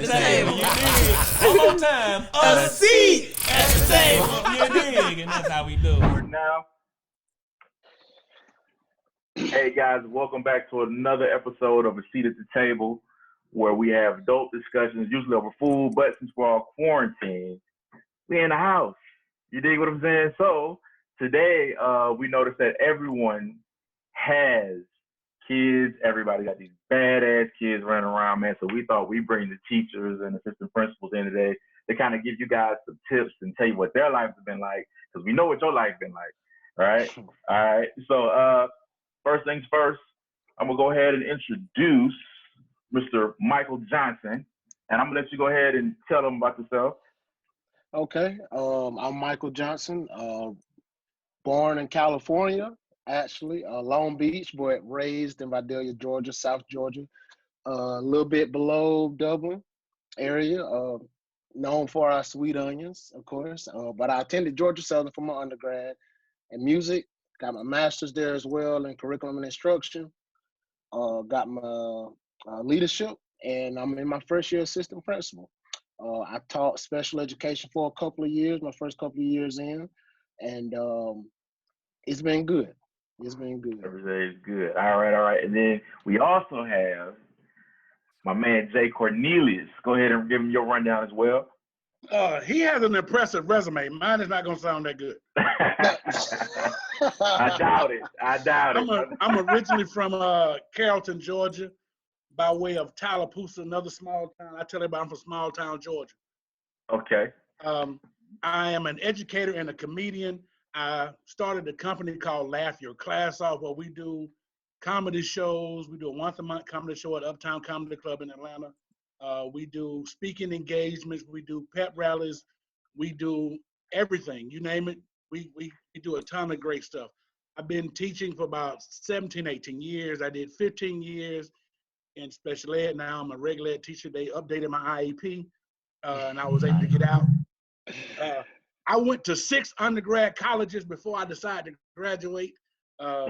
the table. You dig? One more time. A seat at the table. You dig? And that's how we do it. Now, hey guys, welcome back to another episode of A Seat at the Table, where we have adult discussions, usually over food, but since we're all quarantined, we in the house. You dig what I'm saying? So today, we noticed that everyone has kids. Everybody got these badass kids running around, man. So we thought we'd bring the teachers and assistant principals in today to kind of give you guys some tips and tell you what their lives have been like, because we know what your life's been like. All right? All right. So first things first, I'm going to go ahead and introduce Mr. Michael Johnson, and I'm going to let you go ahead and tell them about yourself. Okay. I'm Michael Johnson, born in California, actually, Long Beach, but raised in Vidalia, Georgia, South Georgia, a little bit below Dublin area, known for our sweet onions, of course. But I attended Georgia Southern for my undergrad in music, got my master's there as well in curriculum and instruction, got my leadership, and I'm in my first year assistant principal. I taught special education for a couple of years, my first couple of years in, and it's been good. It's been good. Everything's good. All right. And then we also have my man, J.CORNELIUS. Go ahead and give him your rundown as well. He has an impressive resume. Mine is not going to sound that good. I doubt it. I'm originally from Carrollton, Georgia, by way of Tallapoosa, another small town. I tell everybody I'm from small town, Georgia. Okay. I am an educator and a comedian. I started a company called Laugh Your Class Off, where we do comedy shows. We do a once-a-month comedy show at Uptown Comedy Club in Atlanta. We do speaking engagements. We do pep rallies. We do everything. You name it. We do a ton of great stuff. I've been teaching for about 17, 18 years. I did 15 years in special ed. Now I'm a regular ed teacher. They updated my IEP, and I was able to get out. I went to 6 undergrad colleges before I decided to graduate. Oh,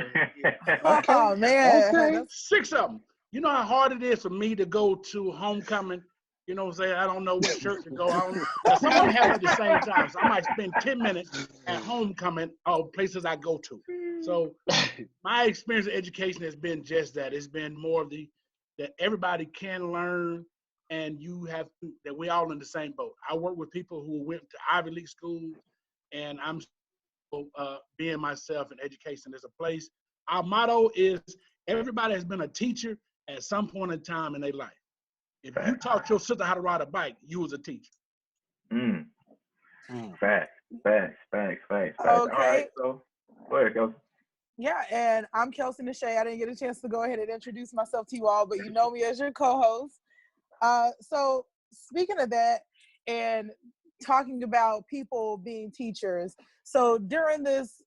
man. Okay. 6 of them. You know how hard it is for me to go to homecoming? You know what I'm saying? I don't know what church to go on. Someone has at the same time. So I might spend 10 minutes at homecoming or places I go to. So my experience in education has been just that. It's been more of that everybody can learn, and you have to, that we're all in the same boat. I work with people who went to Ivy League schools, and I'm being myself in education is a place. Our motto is everybody has been a teacher at some point in time in their life. If you taught your sister how to ride a bike, you was a teacher. Facts. Okay. All right, so go ahead, Kelsey. Yeah, and I'm Kelsey Nishay. I didn't get a chance to go ahead and introduce myself to you all, but you know me as your co-host. So speaking of that and talking about people being teachers, so during this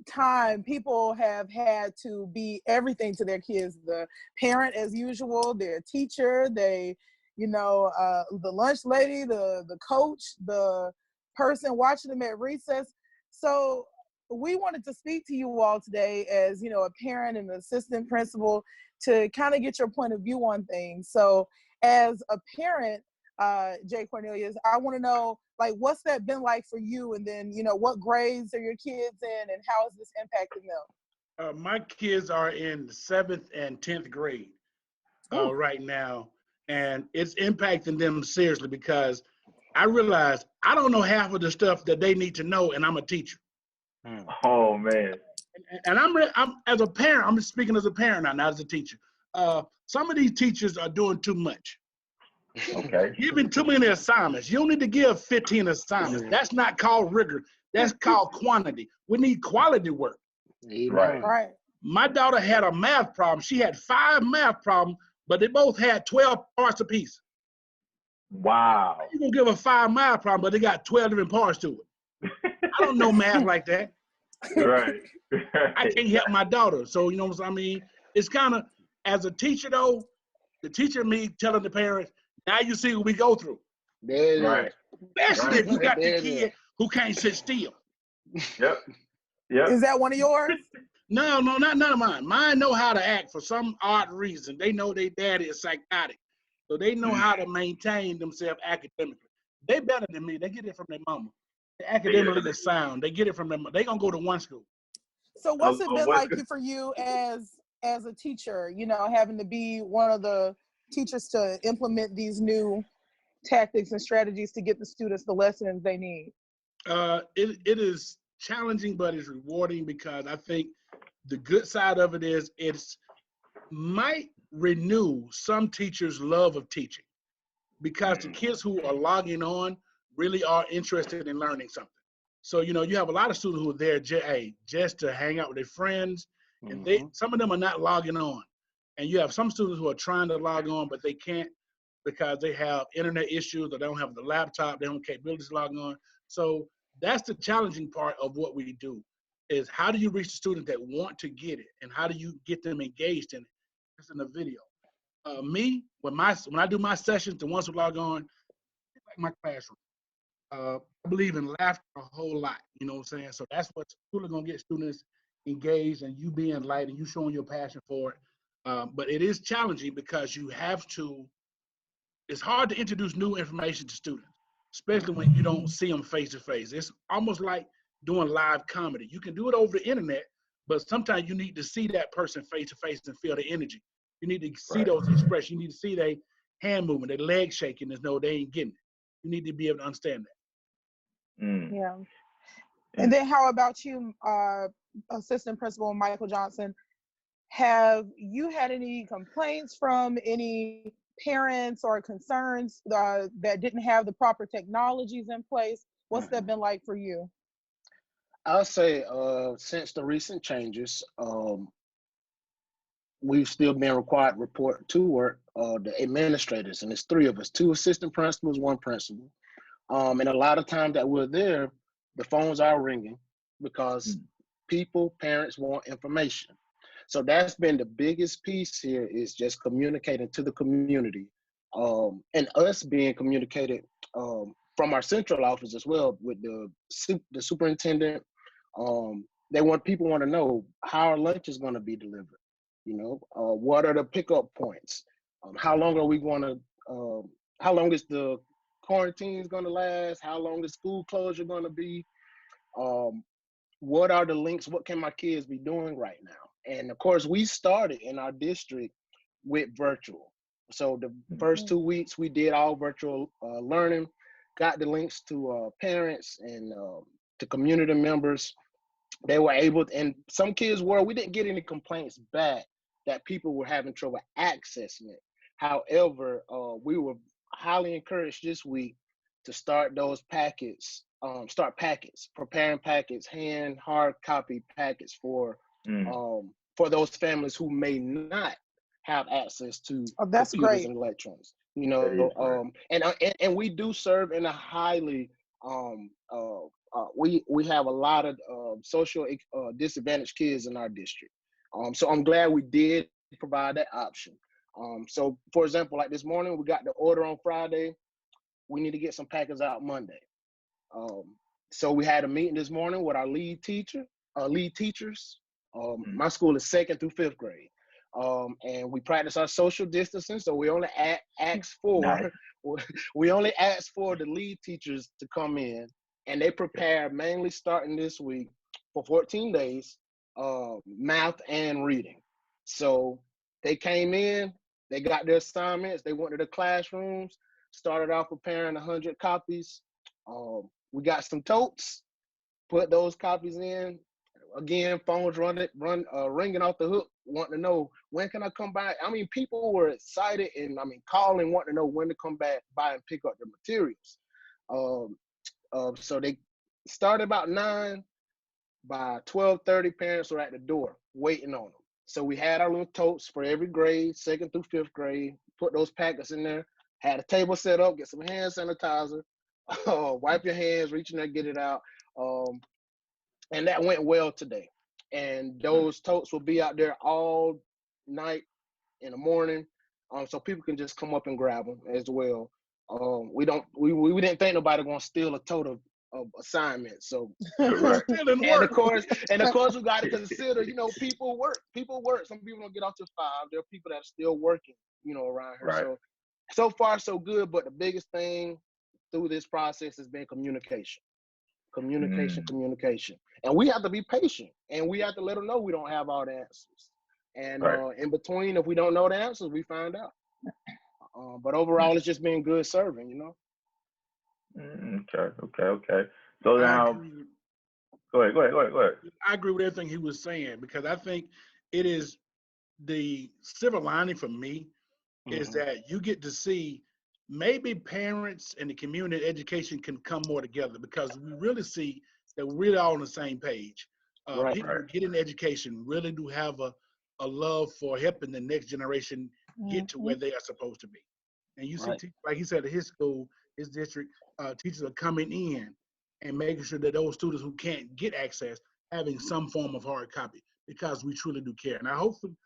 time, people have had to be everything to their kids. The parent, as usual, their teacher, the lunch lady, the coach, the person watching them at recess. So we wanted to speak to you all today as, a parent and assistant principal to kind of get your point of view on things. So as a parent, J. Cornelius, I want to know, what's that been like for you? And then, what grades are your kids in and how is this impacting them? My kids are in 7th and 10th grade right now. And it's impacting them seriously because I realize I don't know half of the stuff that they need to know, and I'm a teacher. Oh, man. And I'm as a parent, I'm speaking as a parent now, not as a teacher. Some of these teachers are doing too much. Okay. Giving too many assignments. You don't need to give 15 assignments. That's not called rigor. That's called quantity. We need quality work. Right. My daughter had a math problem. She had 5 math problems, but they both had 12 parts apiece. Wow. You're going to give her 5 math problems, but they got 12 different parts to it. I don't know math like that. Right. I can't help my daughter. So, you know what I mean? It's kind of, as a teacher, though, the teacher and me telling the parents, now you see what we go through. Right. Especially if you got the kid who can't sit still. Yep. Is that one of yours? No, not none of mine. Mine know how to act for some odd reason. They know their daddy is psychotic. So they know how to maintain themselves academically. They better than me. They get it from their mama. They're academically sound. They get it from them. They gonna go to one school. So what's it been like for you as a teacher, you know, having to be one of the teachers to implement these new tactics and strategies to get the students the lessons they need? It is challenging, but it's rewarding, because I think the good side of it is it's might renew some teachers' love of teaching, because the kids who are logging on really are interested in learning something. So, you know, you have a lot of students who are there just to hang out with their friends, and some of them are not logging on. And you have some students who are trying to log on, but they can't because they have internet issues, or they don't have the laptop, they don't have capabilities to log on. So that's the challenging part of what we do, is how do you reach the students that want to get it, and how do you get them engaged in it? It's in the video. Me, when I do my sessions, the ones who log on, it's like my classroom. I believe in laughter a whole lot, you know what I'm saying? So that's what's truly gonna get students engaged, and you being light and you showing your passion for it. But it is challenging, because you have to, it's hard to introduce new information to students, especially when you don't see them face to face. It's almost like doing live comedy. You can do it over the internet, but sometimes you need to see that person face to face and feel the energy. You need to see those expressions. You need to see their hand movement, their leg shaking, as though they ain't getting it. You need to be able to understand that. Yeah. And then how about you, Assistant Principal Michael Johnson? Have you had any complaints from any parents or concerns that didn't have the proper technologies in place? What's that been like for you? I'll say since the recent changes, we've still been required to report to work the administrators, and it's 3 of us, 2 assistant principals, 1 principal. And a lot of times that we're there, the phones are ringing because parents want information. So that's been the biggest piece here, is just communicating to the community, and us being communicated from our central office as well with the superintendent. People want to know how our lunch is going to be delivered. You know, what are the pickup points? How long are we going to? How long is the quarantine is going to last? How long is school closure going to be? What are the links? What can my kids be doing right now? And of course, we started in our district with virtual. So the first 2 weeks we did all virtual learning, got the links to parents and to community members. They were able to, and some kids we didn't get any complaints back that people were having trouble accessing it. However, we were highly encouraged this week to start those packets, preparing packets, hard copy packets for those families who may not have access to that's computers great. and electronics. You know, and we do serve in a highly we have a lot of social disadvantaged kids in our district. So I'm glad we did provide that option. So for example, like this morning, we got the order on Friday. We need to get some packets out Monday. So we had a meeting this morning with our lead teachers. My school is 2nd through 5th grade. And we practice our social distancing. So we only ask for the lead teachers to come in, and they prepare mainly starting this week for 14 days, math and reading. So they came in, they got their assignments, they went to the classrooms, started off preparing 100 copies. We got some totes, put those copies in. Again, phones ringing off the hook, wanting to know, when can I come by? I mean, people were excited and calling, wanting to know when to come back by and pick up the materials. So they started about 9. By 12:30, parents were at the door waiting on them. So we had our little totes for every grade, 2nd through 5th grade, put those packets in there, had a table set up, get some hand sanitizer, wipe your hands, reach in there, get it out. And that went well today. And those totes will be out there all night in the morning, so people can just come up and grab them as well. We didn't think nobody gonna steal a tote of assignments. So and of course we got to consider, people work. Some people don't get off till 5. There are people that are still working, around here. Right. So so far so good, but the biggest thing through this process has been communication. Communication. And we have to be patient, and we have to let them know we don't have all the answers. And in between, if we don't know the answers, we find out. But overall, it's just been good serving, you know? Okay. So now, go ahead. I agree with everything he was saying, because I think it is the silver lining for me is that you get to see maybe parents and the community education can come more together, because we really see that we're really all on the same page. People who get in education really do have a love for helping the next generation get to where they are supposed to be. And you see, like he said, at his school, his district, teachers are coming in and making sure that those students who can't get access having some form of hard copy, because we truly do care. And I hopefully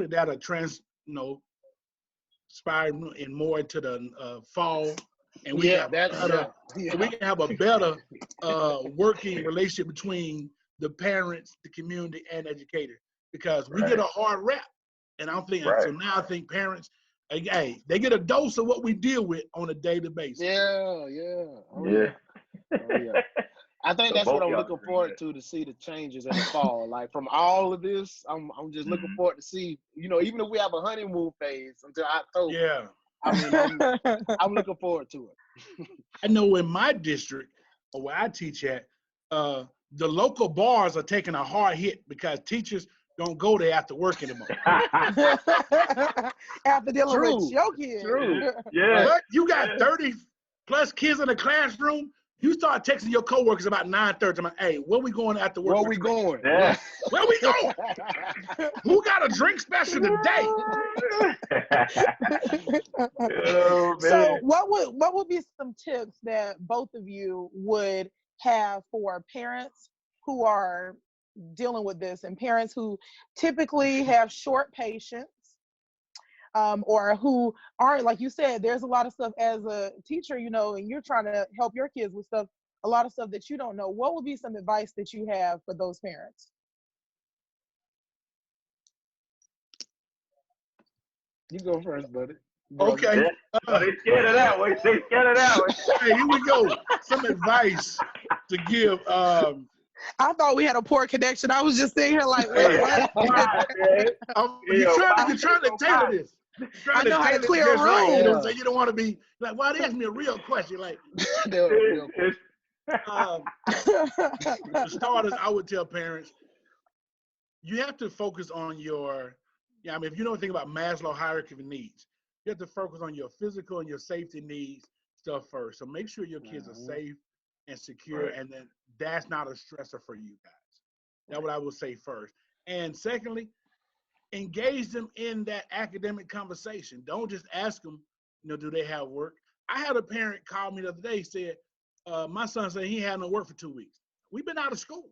that'll inspire in more into the fall, and we we can have a better working relationship between the parents, the community, and educators, because we get a hard rap, and I'm thinking so now. I think parents, hey, they get a dose of what we deal with on a daily basis. Yeah. I think that's what I'm looking forward to see the changes in the fall. Like from all of this, I'm just looking forward to see, even if we have a honeymoon phase until October. Yeah. I'm looking forward to it. I know in my district, or where I teach at, the local bars are taking a hard hit because teachers don't go there after work anymore. After dealing with your kids. True. Yeah. But you got 30 plus kids in the classroom. You start texting your coworkers about 9:30. I'm like, hey, where we going after work? Where we going? Yeah. Where we going? Who got a drink special today? So what would be some tips that both of you would have for parents who are dealing with this, and parents who typically have short patience, or who aren't, like you said, there's a lot of stuff as a teacher, and you're trying to help your kids with stuff, a lot of stuff that you don't know. What would be some advice that you have for those parents? You go first, buddy. Okay. They scared of that one. Hey, here we go. Some advice to give. I thought we had a poor connection. I was just sitting here like, wait, what? You're trying to tailor this. I know how to clear a room. You don't want to be like, why they ask me a real question? Like, for starters, I would tell parents, you have to focus on your, if you know anything about Maslow hierarchy of needs, you have to focus on your physical and your safety needs stuff first. So make sure your kids are safe and secure, and then that's not a stressor for you guys. That's what I would say first. And secondly, engage them in that academic conversation. Don't just ask them, do they have work? I had a parent call me the other day, said, my son said he had no work for 2 weeks. We've been out of school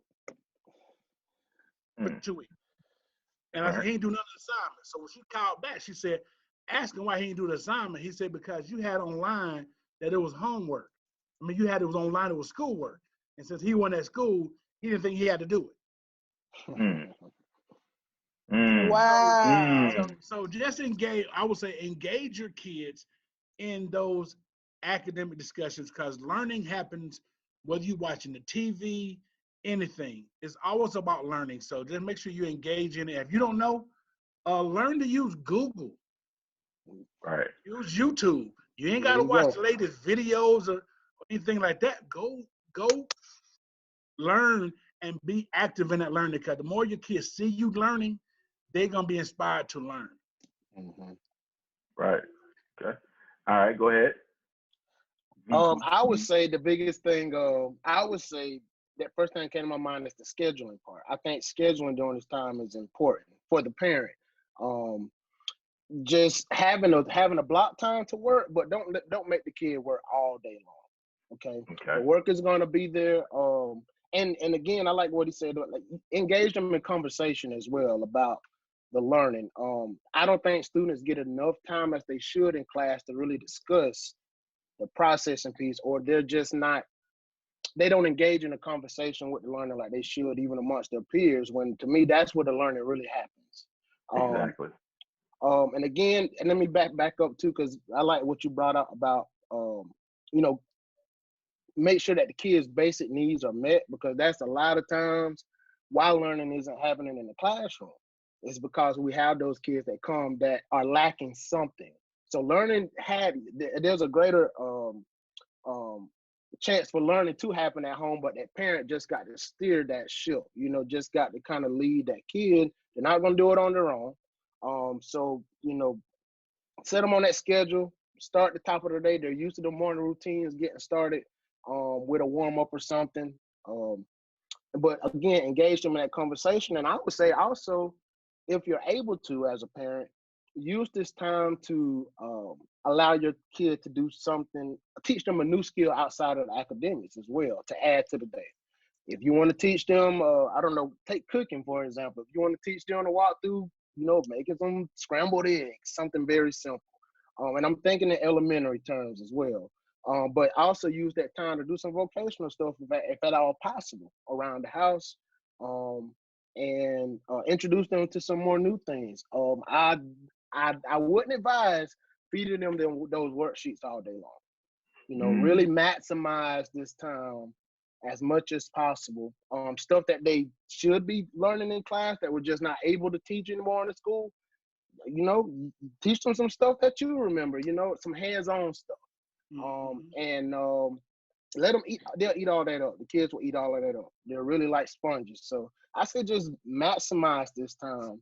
for 2 weeks. And I said, he ain't do none of the assignments. So when she called back, she said, ask him why he didn't do the assignment. He said, because you had online that it was homework. You had it was online, it was schoolwork. And since he wasn't at school, he didn't think he had to do it. Wow. So just engage, I would say engage your kids in those academic discussions, because learning happens whether you're watching the TV, anything. It's always about learning. So just make sure you engage in it. If you don't know, learn to use Google. Right. Use YouTube. You ain't got to watch the latest videos or anything like that. Go learn and be active in that learning, because the more your kids see you learning, they're going to be inspired to learn. Right. Okay. All right, go ahead. I would say the biggest thing, I would say that first thing that came to my mind is the scheduling part. I think scheduling during this time is important for the parent. Just having a block time to work, but don't make the kid work all day long. Okay. The work is going to be there. And again, I like what he said. Like, engage them in conversation as well about the learning. I don't think students get enough time as they should in class to really discuss the processing piece, or they're just not. They don't engage in a conversation with the learner like they should, even amongst their peers. When to me, that's where the learning really happens. Exactly. And again, and let me back up too, because I like what you brought up about, you know, make sure that the kids' basic needs are met, because that's a lot of times why learning isn't happening in the classroom. It's because we have those kids that come that are lacking something. So learning there's a greater chance for learning to happen at home, but that parent just got to steer that ship, you know, just got to kind of lead that kid. They're not going to do it on their own. So, you know, set them on that schedule, start the top of the day. They're used to the morning routines, getting started with a warm up or something. But again, engage them in that conversation. And I would say also, if you're able to, as a parent, use this time to allow your kid to do something, teach them a new skill outside of the academics as well, to add to the day. If you want to teach them, I don't know, take cooking, for example. If you want to teach them to walk through, you know, making some scrambled eggs, something very simple. And I'm thinking in elementary terms as well. But also use that time to do some vocational stuff if at all possible around the house, and introduce them to some more new things. I wouldn't advise feeding them those worksheets all day long. You know, really maximize this time as much as possible. Stuff that they should be learning in class that we're just not able to teach anymore in the school. You know, teach them some stuff that you remember, you know, some hands-on stuff. And let them eat. They'll eat all that up. The kids will eat all of that up. They're really like sponges. So I say just maximize this time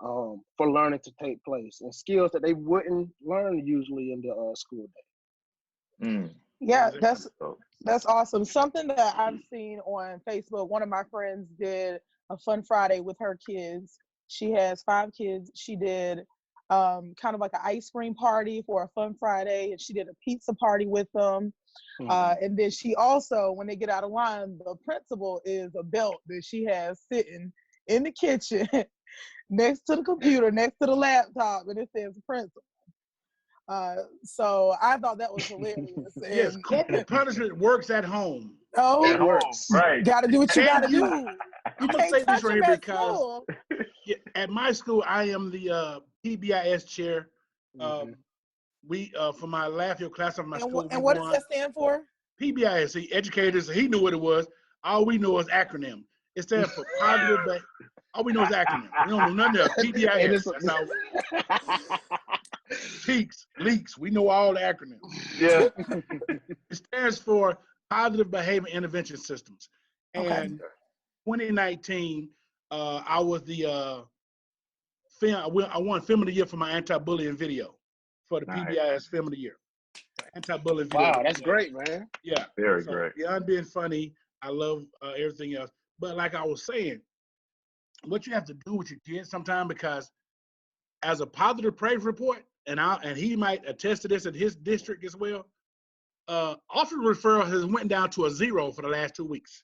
for learning to take place, and skills that they wouldn't learn usually in the school day. Yeah, that's awesome. Something that I've seen on Facebook, one of my friends did a fun Friday with her kids. She has 5 kids. She did kind of like an ice cream party for a fun Friday, and she did a pizza party with them. And then she also, when they get out of line, the principal is a belt that she has sitting in the kitchen next to the computer, next to the laptop, and it says principal. So I thought that was hilarious. Yes, corporal punishment works at home. Oh, It works. Right. Gotta do what you gotta do. I'm gonna say this right here because at my school, I am the PBIS chair. We for my last year class of my school. And what does that stand for? PBIS. The educators, he knew what it was. All we know is acronym. It stands for positive. All we know is acronym. We don't know nothing else. PBIS. That's our leaks. We know all the acronyms. Yeah. It stands for Positive Behavior Intervention Systems. And 2019, I was the I won Film of the Year for my anti-bullying video for the PBIS Film of the Year. Anti-bullying video. Wow, that's great, man. Yeah. Very great. Beyond being funny, I love everything else. But like I was saying, what you have to do with your kids sometimes, because as a positive praise report, and he might attest to this in his district as well, officer referral has went down to a 0 for the last 2 weeks.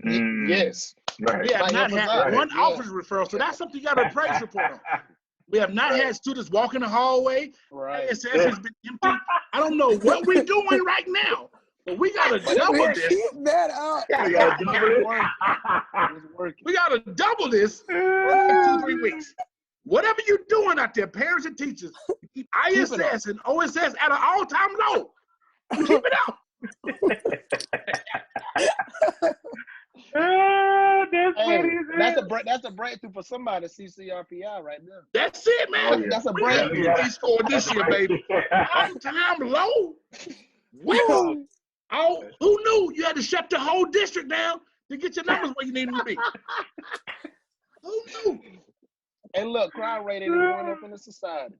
Yes. Right. We have not had one officer referral, so that's something you got to praise report on. We have not had students walk in the hallway. Right. ASS has been empty. I don't know what we're doing right now, but we got to double this. Keep that up. We got to double this in 2-3 weeks. Whatever you're doing out there, parents and teachers, keep ISS and OSS at an all-time low. Keep it up. That's a breakthrough for somebody. CCRPI right now. That's it, man. That's a breakthrough. We scored this year, baby. All-time low. Wow. Oh, who knew you had to shut the whole district down to get your numbers where you need them to be? Who knew? And look, crime rate ain't going up in the society.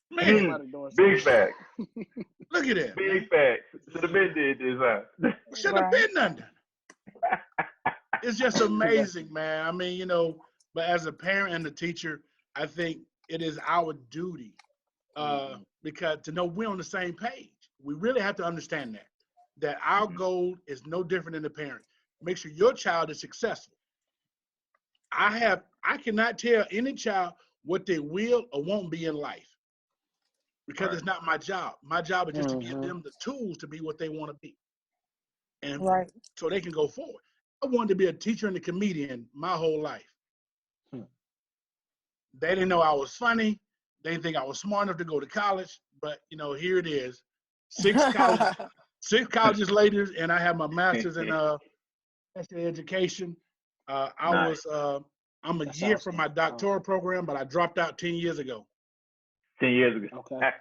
Man, big facts. Look at that. Big facts. Should have been did this. Should have been done. It's just amazing, man. I mean, you know, but as a parent and a teacher, I think it is our duty because to know we're on the same page. We really have to understand that our goal is no different than the parent. Make sure your child is successful. I cannot tell any child what they will or won't be in life because it's not my job. My job is just to give them the tools to be what they want to be. And so they can go forward. I wanted to be a teacher and a comedian my whole life. They didn't know I was funny. They didn't think I was smart enough to go to college. But, you know, here it is. 6 colleges later, and I have my master's in education. I'm a year from my doctoral program, but I dropped out 10 years ago. 10 years ago. Okay.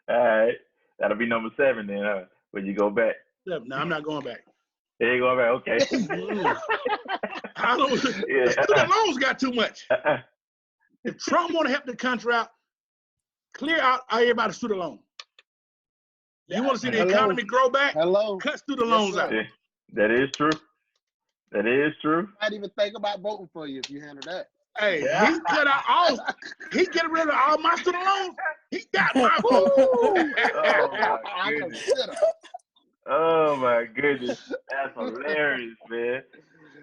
All right. That'll be number 7 then, when you go back. No, I'm not going back. You ain't going back, okay. The student loans got too much. If Trump want to help the country out, clear out everybody's student loan. You want to see the economy grow back? Cut student loans out. Yeah, that is true. That is true. I'd even think about voting for you if you handle that. Hey, he cut out all. He get rid of all my student loans. He got my vote. Oh my goodness, that's hilarious, man.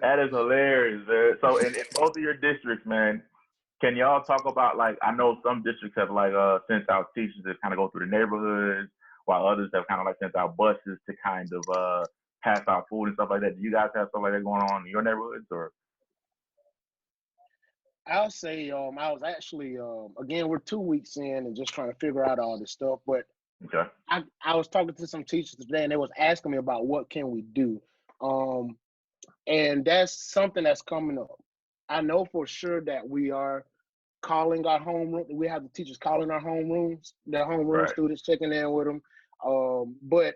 That is hilarious, man. So, in both of your districts, man, can y'all talk about, like, I know some districts have like sent out teachers to kind of go through the neighborhoods, while others have kind of like sent out buses to kind of pass out food and stuff like that. Do you guys have stuff like that going on in your neighborhoods, or? I'll say I was actually again, we're 2 weeks in and just trying to figure out all this stuff. But okay. I was talking to some teachers today, and they was asking me about what can we do, and that's something that's coming up. I know for sure that we are calling our homeroom. We have the teachers calling our homerooms, their homeroom students, checking in with them. But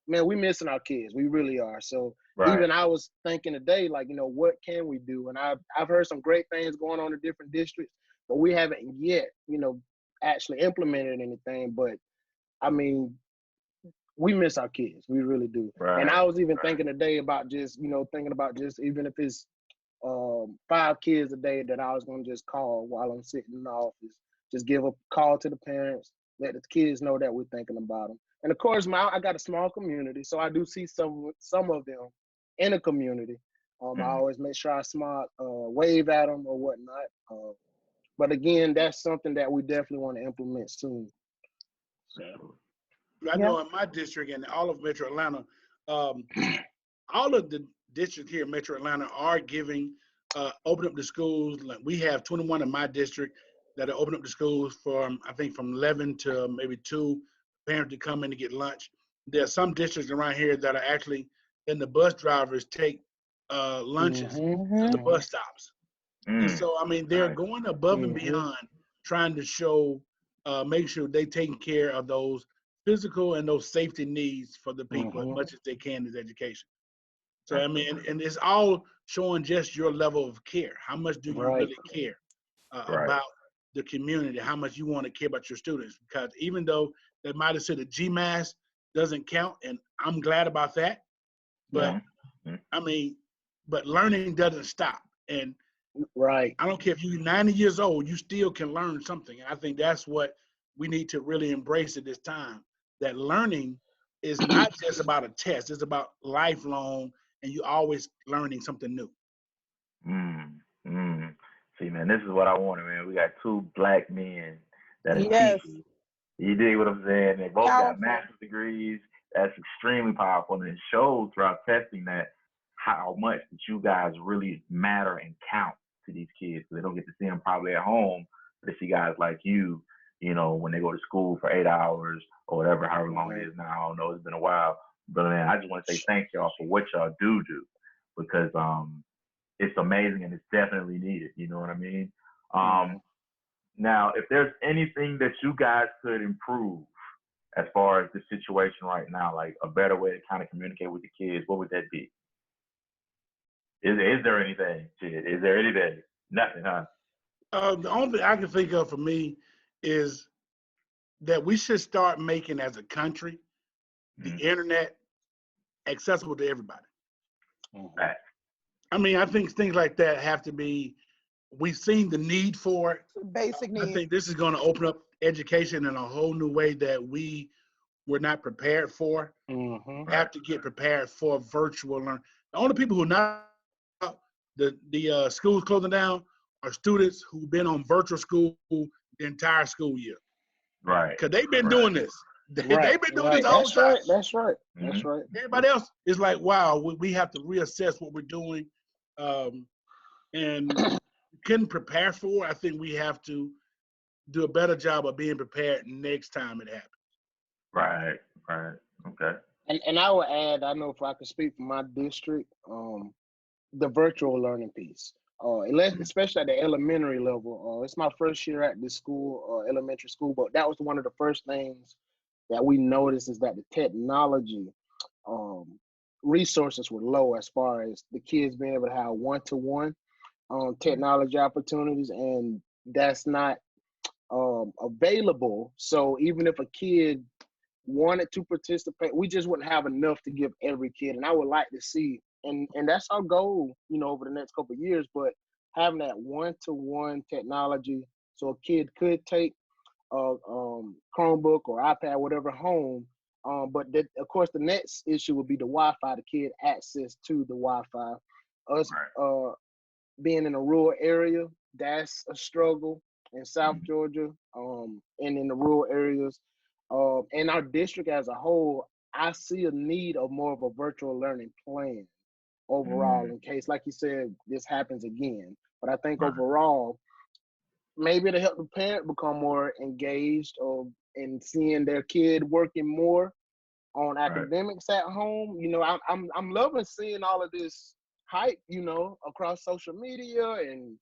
man, we missing our kids. We really are. So even I was thinking today, like, you know, what can we do? And I've heard some great things going on in different districts, but we haven't yet, you know, actually implemented anything. But I mean, we miss our kids. We really do. And I was even thinking today about just, you know, even if it's 5 kids a day that I was going to just call while I'm sitting in the office, just give a call to the parents, let the kids know that we're thinking about them. And of course, I got a small community, so I do see some of them in the community. I always make sure I wave at them or whatnot. But again, that's something that we definitely want to implement soon. So. I know in my district and all of Metro Atlanta, all of the districts here in Metro Atlanta are giving, open up the schools. Like, we have 21 in my district that are open up the schools from 11 to maybe 2, parents to come in to get lunch. There are some districts around here that are actually letting the bus drivers take lunches to the bus stops. And so, I mean, they're going above and beyond trying to show, make sure they taking care of those physical and those safety needs for the people as much as they can as education. So, I mean, and it's all showing just your level of care. How much do you really care about the community? How much you want to care about your students? Because even though they might have said a GMAS doesn't count, and I'm glad about that, but I mean, but learning doesn't stop. And I don't care if you're 90 years old, you still can learn something. And I think that's what we need to really embrace at this time, that learning is not just about a test. It's about lifelong, and you're always learning something new. See, man, this is what I wanted, man. We got 2 black men that are teachers. You dig what I'm saying? They both got master's degrees. That's extremely powerful, and it shows throughout testing that how much that you guys really matter and count to these kids. They don't get to see them probably at home, but they see guys like you, you know, when they go to school for 8 hours or whatever, however long it is now. I don't know. It's been a while. But, man, I just want to say thank y'all for what y'all do, because it's amazing and it's definitely needed. You know what I mean? Now, if there's anything that you guys could improve as far as the situation right now, like a better way to kind of communicate with the kids, what would that be? Is there anything, Jed? Is there anything? Nothing, huh? The only thing I can think of for me is that we should start making, as a country, the internet accessible to everybody. I mean, I think things like that have to be, we've seen the need for it. Basic need. I think this is going to open up education in a whole new way that we were not prepared for. Have to get prepared for virtual learning. The only people who are not, the schools closing down are students who've been on virtual school the entire school year. Because they've been doing this. They've been doing this the whole time. That's right. Everybody else is like, wow, we have to reassess what we're doing. And, couldn't prepare for. I think we have to do a better job of being prepared next time it happens. Right. Okay. And I would add, I know if I could speak for my district, the virtual learning piece. Especially at the elementary level. It's my first year at this school, elementary school, but that was one of the first things that we noticed is that the technology resources were low as far as the kids being able to have one-to-one technology opportunities, and that's not available. So even if a kid wanted to participate, we just wouldn't have enough to give every kid. And I would like to see, and that's our goal, over the next couple of years, but having that one-to-one technology so a kid could take a Chromebook or iPad, whatever, home. But of course, the next issue would be the Wi-Fi, the kid access to the Wi-Fi. Us being in a rural area, that's a struggle in South Georgia, and in the rural areas. In our district as a whole, I see a need of more of a virtual learning plan overall in case, like you said, this happens again. But I think overall, maybe to help the parent become more engaged in seeing their kid working more on academics at home. I'm loving seeing all of this hype, across social media and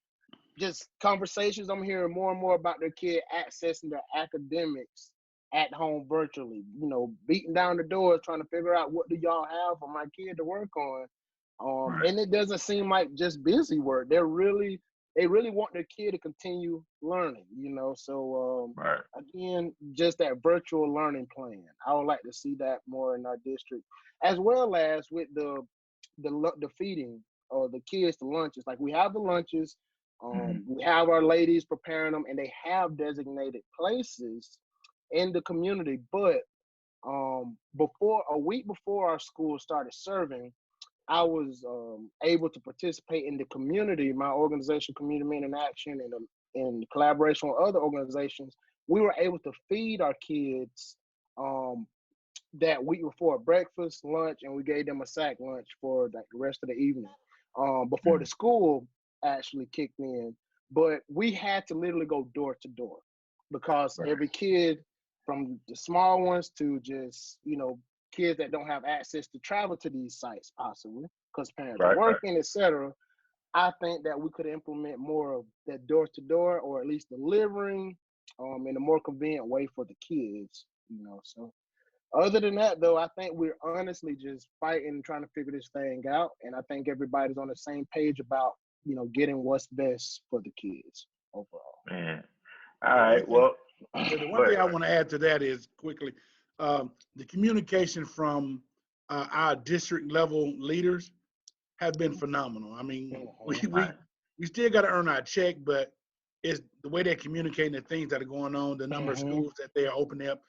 just conversations. I'm hearing more and more about their kid accessing their academics at home virtually, beating down the doors, trying to figure out what do y'all have for my kid to work on. And it doesn't seem like just busy work. They really want their kid to continue learning, So again, just that virtual learning plan. I would like to see that more in our district, as well as with the feeding the kids the lunches. Like we have the lunches, we have our ladies preparing them, and they have designated places in the community. But a week before our school started serving, I was able to participate in the community, my organization, Community Men in Action, and in collaboration with other organizations. We were able to feed our kids that week before breakfast, lunch, and we gave them a sack lunch for the rest of the evening before the school actually kicked in. But we had to literally go door to door because every kid, from the small ones to just, kids that don't have access to travel to these sites possibly because parents are working, etc. I think that we could implement more of that door to door, or at least delivering in a more convenient way for the kids, So other than that, though, I think we're honestly just fighting and trying to figure this thing out. And I think everybody's on the same page about, getting what's best for the kids overall. Man. All right. Well, the one thing I want to add to that is quickly, the communication from our district level leaders has been phenomenal. I mean, we still got to earn our check, but it's the way they're communicating the things that are going on, the number of schools that they are opening up.